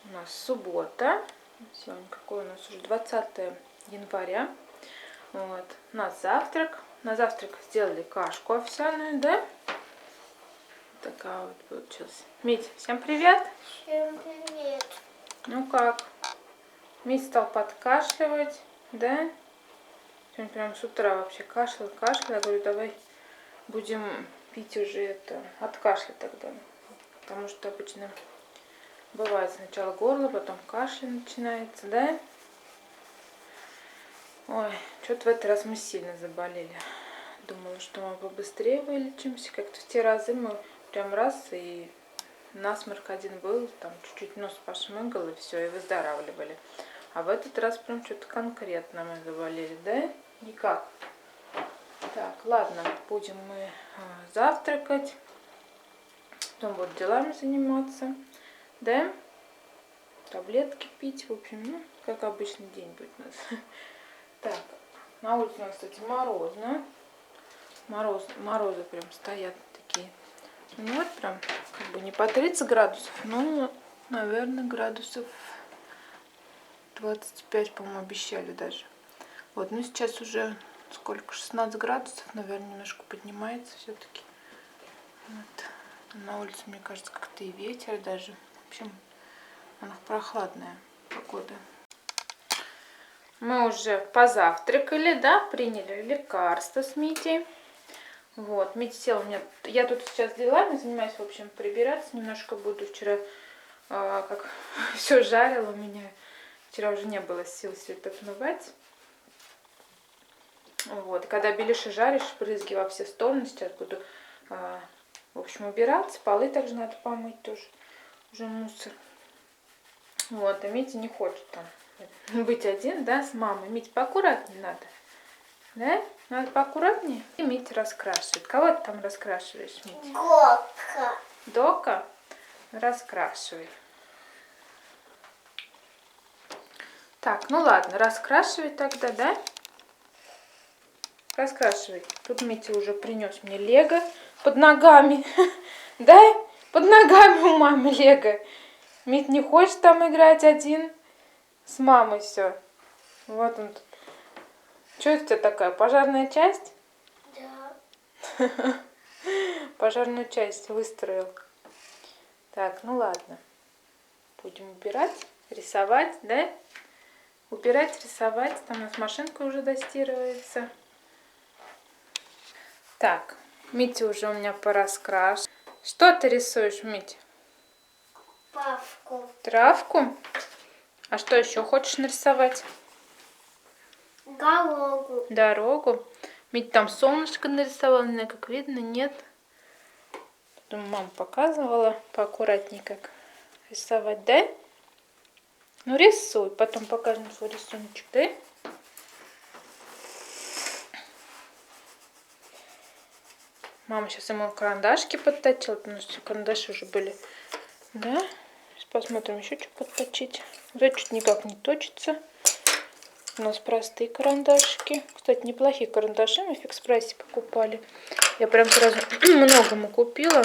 У нас суббота. Сегодня какое у нас уже 20 января. Вот. У нас завтрак. На завтрак сделали кашку овсяную, да? Такая вот получилась. Мить, всем привет. Всем привет. Ну как? Мить стал подкашливать, да? Сегодня прям с утра вообще кашлял. Я говорю, давай будем пить уже это, от кашля тогда. Потому что обычно бывает сначала горло, потом кашель начинается, да? Ой, что-то в этот раз мы сильно заболели. Думала, что мы побыстрее вылечимся. Как-то в те разы мы прям раз и насморк один был, там чуть-чуть нос пошмыгал и все, и выздоравливали. А в этот раз прям что-то конкретно мы заболели, да? Никак. Так, ладно, будем мы завтракать. Потом вот делами заниматься, да? Таблетки пить, в общем, ну, как обычный день будет у нас. Так, на улице у нас, кстати, морозно. Морозы прям стоят такие. Ну вот прям, как бы не по 30 градусов, но, наверное, градусов 25, по-моему, обещали даже. Вот, ну сейчас уже сколько, 16 градусов, наверное, немножко поднимается все-таки. Вот. На улице, мне кажется, как-то и ветер даже. В общем, она прохладная погода. Мы уже позавтракали, да, приняли лекарство с Митей. Вот, Митя сел у меня, я тут сейчас делами занимаюсь, в общем, прибираться немножко буду. Вчера как все жарило у меня, вчера уже не было сил все это отмывать. Вот, когда беляши жаришь, брызги во все стороны, сейчас буду, в общем, убираться, полы также надо помыть тоже, уже мусор. Вот, а Митя не хочет там быть один, да, с мамой. Митя, поаккуратнее надо. Да? Надо поаккуратнее. И Митя раскрашивает. Кого ты там раскрашиваешь, Митя? Дока. Дока? Раскрашивай. Так, ну ладно, раскрашивай тогда, да? Раскрашивай. Тут Митя уже принес мне лего под ногами. Да? Под ногами у мамы лего. Мит не хочет там играть один. С мамой все. Вот он тут. Что это у тебя такая? Пожарная часть? Да. Пожарную часть выстроил. Так, ну ладно. Будем убирать, рисовать, да? Убирать, рисовать. Там у нас машинка уже достирывается. Так, Митя уже у меня пораскрашен. Что ты рисуешь, Митя? Павку. Травку? А что еще хочешь нарисовать? Дорогу. Дорогу. Митя там солнышко нарисовал, не знаю, как видно, нет. Думаю, мама показывала поаккуратнее, как рисовать, да? Ну, рисуй, потом покажем свой рисуночек, да? Мама сейчас ему карандашки подточила, потому что карандаши уже были, да? Сейчас посмотрим еще, что подточить. Вот чуть никак не точится. У нас простые карандашики. Кстати, неплохие карандаши мы в Фикс Прайсе покупали. Я прям сразу многому купила.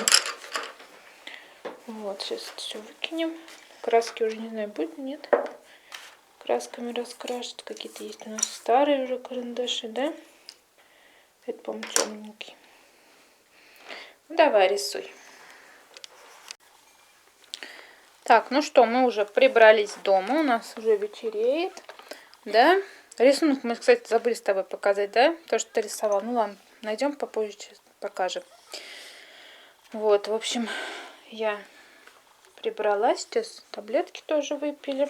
Вот, сейчас это все выкинем. Краски уже не знаю, будет, нет. Красками раскрашивать. Какие-то есть у нас старые уже карандаши, да? Это, по-моему, темненький. Ну, давай, рисуй. Так, ну что, мы уже прибрались дома. У нас уже вечереет. Да? Рисунок мы, кстати, забыли с тобой показать, да? То, что ты рисовал. Ну ладно, найдем попозже, покажем. Вот, в общем, я прибралась. Сейчас таблетки тоже выпили.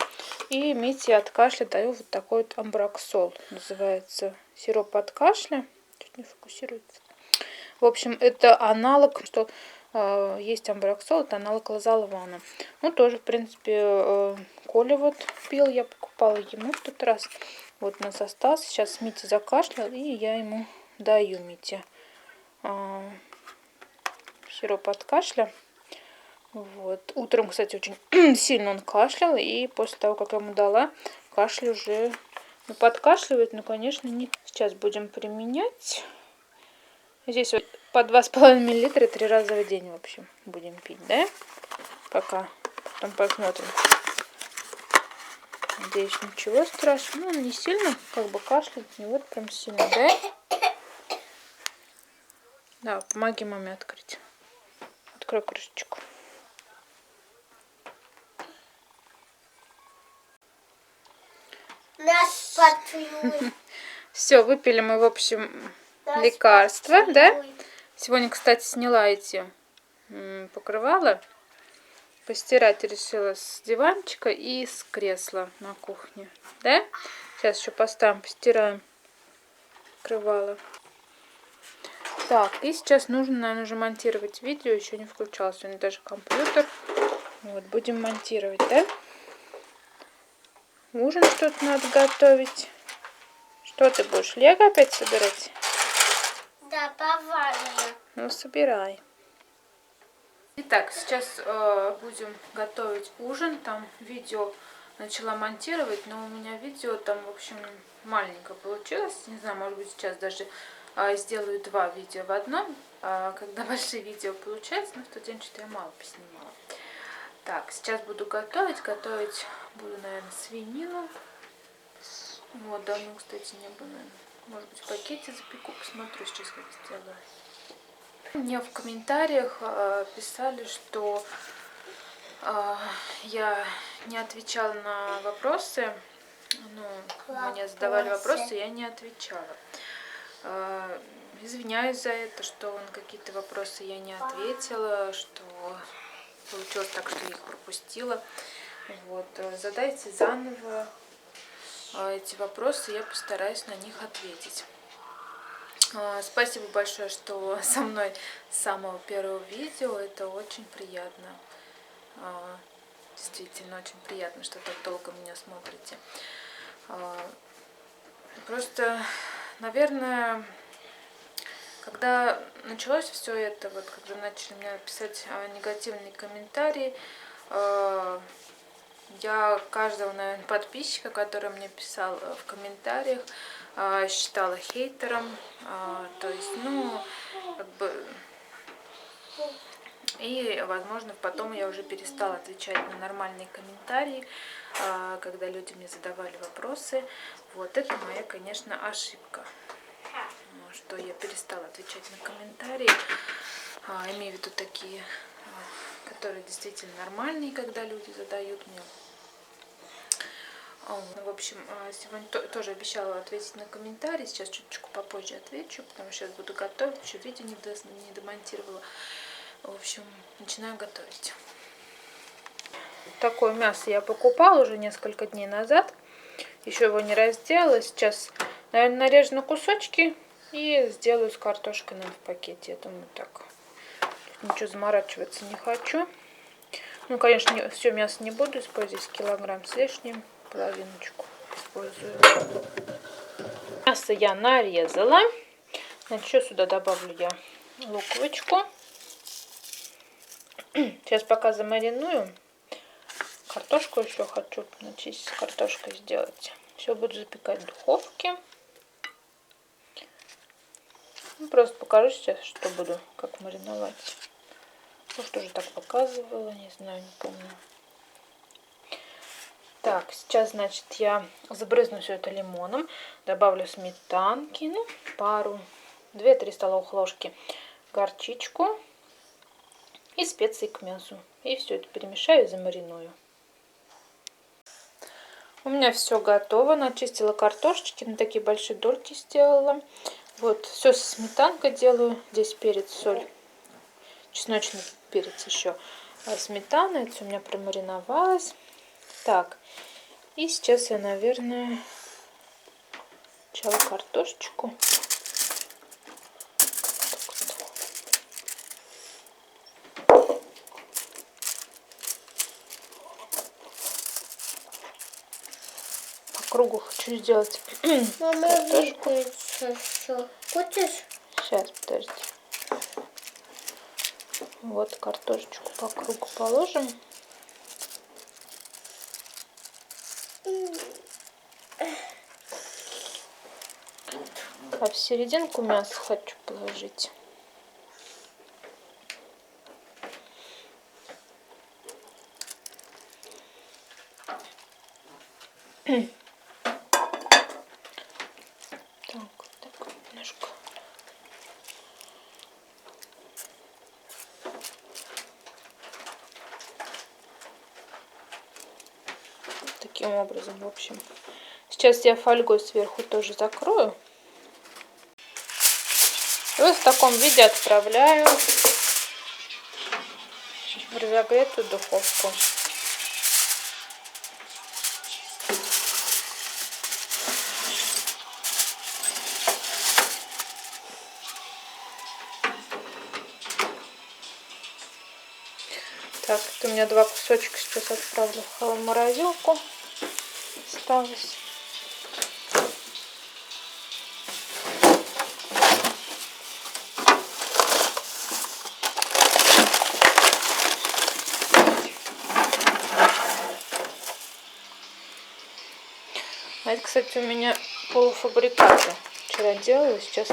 И Мите от кашля даю вот такой вот амброксол. Называется сироп от кашля. Чуть не фокусируется. В общем, это аналог, что есть амброксол, это аналог лазолвана. Ну, тоже, в принципе, Коля вот пил, я покупала ему в тот раз. Вот у нас остался. Сейчас Митя закашлял, и я ему даю Мите сироп от кашля. Вот. Утром, кстати, очень сильно он кашлял, и после того, как я ему дала, кашель уже подкашливает, но, конечно, не. Сейчас будем применять. Здесь вот по 2,5 мл 3 раза в день, в общем, будем пить, да? Пока. Потом посмотрим, Надеюсь, ничего страшного. Ну, он не сильно, как бы кашляет, не вот прям сильно, да? Да, помоги маме открыть. Открой крышечку. Нас поцелуй. Все, выпили мы, в общем, лекарства, да? Сегодня, кстати, сняла эти покрывала. Постирать решила с диванчика и с кресла на кухне, да? Сейчас еще поставим, постираем покрывало. Так, и сейчас нужно, наверное, уже монтировать видео. Еще не включала сегодня даже компьютер. Вот, будем монтировать, да? Ужин что-то надо готовить. Что ты будешь, лего опять собирать? Да, повально. Ну, собирай. Итак, сейчас будем готовить ужин. Там видео начала монтировать, но у меня видео там, в общем, маленькое получилось. Не знаю, может быть, сейчас даже сделаю 2 видео в одном. Когда большие видео получается, но в тот день что-то я мало поснимала. Так, сейчас буду готовить. Готовить буду, наверное, свинину. Вот, давно, кстати, не было. Может быть, в пакете запеку. Посмотрю сейчас, как сделаю. Мне в комментариях писали, что я не отвечала на вопросы. Ну, мне задавали вопросы, я не отвечала. Извиняюсь за это, что на какие-то вопросы я не ответила, что получилось так, что я их пропустила. Вот. Задайте заново эти вопросы, я постараюсь на них ответить. Спасибо большое, что со мной с самого первого видео. Это очень приятно. Действительно, очень приятно, что так долго меня смотрите. Просто, наверное, когда началось все это, вот когда начали мне писать негативные комментарии, я каждого, наверное, подписчика, который мне писал в комментариях, считала хейтером. То есть, ну, как бы... И, возможно, потом я уже перестала отвечать на нормальные комментарии, когда люди мне задавали вопросы. Вот это моя, конечно, ошибка, что я перестала отвечать на комментарии. Имею в виду такие, которые действительно нормальные, когда люди задают мне. В общем, сегодня тоже обещала ответить на комментарии. Сейчас чуточку попозже отвечу, потому что сейчас буду готовить. Еще видео не домонтировала. В общем, начинаю готовить. Такое мясо я покупала уже несколько дней назад. Еще его не разделала. Сейчас, наверное, нарежу на кусочки и сделаю с картошкой в пакете. Я думаю, так. Ничего заморачиваться не хочу. Ну, конечно, все мясо не буду использовать. Килограмм с лишним. Половиночку использую. Мясо я нарезала. Значит, еще сюда добавлю я луковичку. Сейчас пока замариную. Картошку еще хочу начистить с картошкой сделать. Все буду запекать в духовке. Ну, просто покажу сейчас, что буду, как мариновать. Может, уже так показывала, не знаю, не помню. Так, сейчас, значит, я забрызну все это лимоном. Добавлю сметанки, ну, пару, 2-3 столовых ложки горчичку и специи к мясу. И все это перемешаю и замариную. У меня все готово. Начистила картошечки, на такие большие дольки сделала. Вот, все со сметанкой делаю. Здесь перец, соль, чесночный перец еще. Сметана, это все у меня промариновалось. Так, и сейчас я, наверное, сначала картошечку. Кругу хочу сделать картошку. Хочешь? Сейчас, подожди. Вот картошечку по кругу положим. А в серединку мясо хочу положить. Так, немножко. Таким образом, в общем. Сейчас я фольгой сверху тоже закрою. И вот в таком виде отправляю в разогретую духовку. Так, это у меня 2 кусочка сейчас отправлю в морозилку. Осталось. А это, кстати, у меня полуфабрикаты. Вчера делала, сейчас...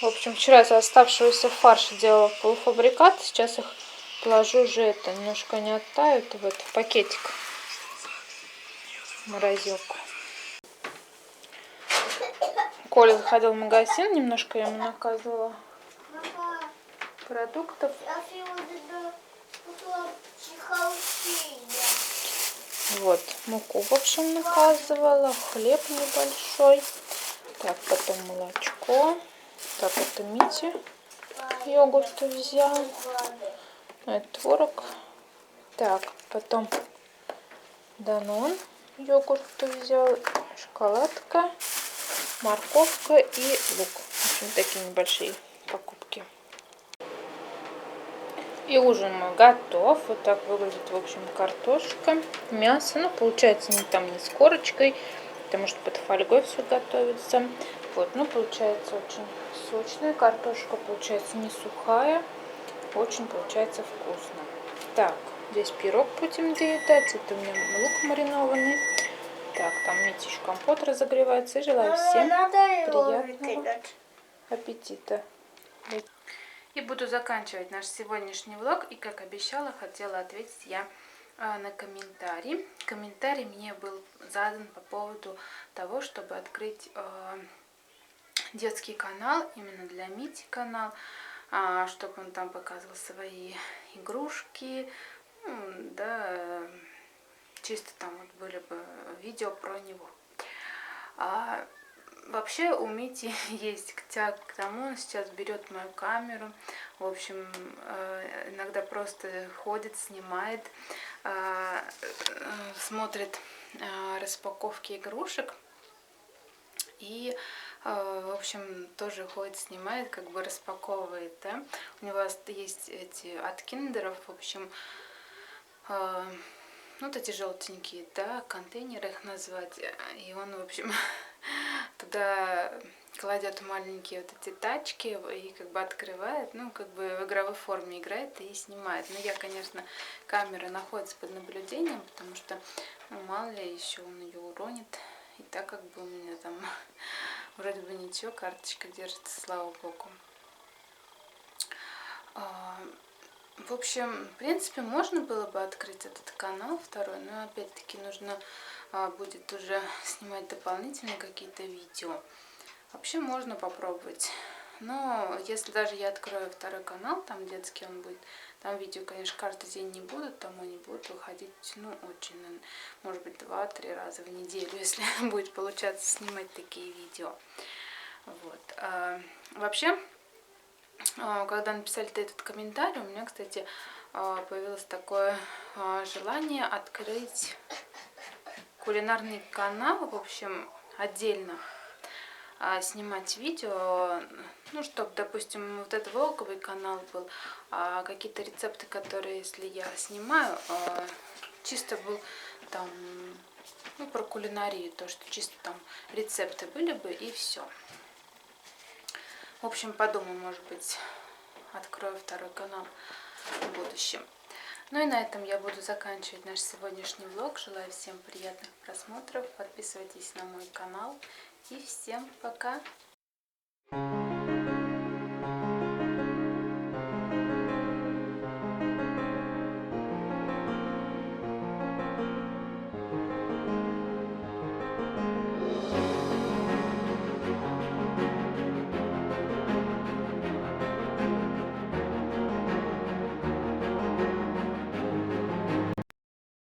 В общем, вчера из оставшегося фарша делала полуфабрикаты. Сейчас их положу уже это. Немножко они оттают в этот пакетик. В морозилку. Коля заходил в магазин. Немножко я ему наказывала продуктов. Вот, муку, в общем, наказывала, хлеб небольшой. Так, потом молочко. Так, это Мити йогурт взял. Это творог. Так, потом Данон йогурт взял. Шоколадка, морковка и лук. В общем, такие небольшие покупки. И ужин мой готов. Вот так выглядит, в общем, картошка, мясо. Ну, получается, не с корочкой, потому что под фольгой все готовится. Вот, ну, получается очень сочная картошка, получается не сухая. Очень получается вкусно. Так, здесь пирог будем доедать. Это у меня лук маринованный. Так, там Митич компот разогревается. И желаю всем приятного аппетита. И буду заканчивать наш сегодняшний влог. И, как обещала, хотела ответить я на комментарий. Комментарий мне был задан по поводу того, чтобы открыть детский канал, именно для Мити канал, чтобы он там показывал свои игрушки, да, чисто там вот были бы видео про него. Вообще у Мити есть тяга к тому, он сейчас берет мою камеру, в общем, иногда просто ходит, снимает, смотрит распаковки игрушек и, в общем, тоже ходит, снимает, как бы распаковывает, да. У него есть эти от киндеров, в общем, вот эти желтенькие, да, контейнеры их назвать, и он, в общем, туда кладет маленькие вот эти тачки и как бы открывает, ну, как бы в игровой форме играет и снимает. Но я, конечно, камера находится под наблюдением, потому что, ну, мало ли, еще он ее уронит. И так как бы у меня там вроде бы ничего, карточка держится, слава богу. В общем, в принципе, можно было бы открыть этот канал второй, но опять-таки нужно будет уже снимать дополнительные какие-то видео. Вообще можно попробовать. Но если даже я открою второй канал, там детский он будет, там видео, конечно, каждый день не будут, там они будут выходить, ну, очень, может быть, 2-3 раза в неделю, если будет получаться снимать такие видео. Вот. Вообще, когда написали этот комментарий, у меня, кстати, появилось такое желание открыть кулинарный канал, в общем, отдельно снимать видео, ну, чтобы, допустим, вот этот влоговый канал был, какие-то рецепты, которые, если я снимаю, чисто был там, ну, про кулинарию, то, что чисто там рецепты были бы, и все. В общем, подумаю, может быть, открою второй канал в будущем. Ну и на этом я буду заканчивать наш сегодняшний влог. Желаю всем приятных просмотров. Подписывайтесь на мой канал. И всем пока!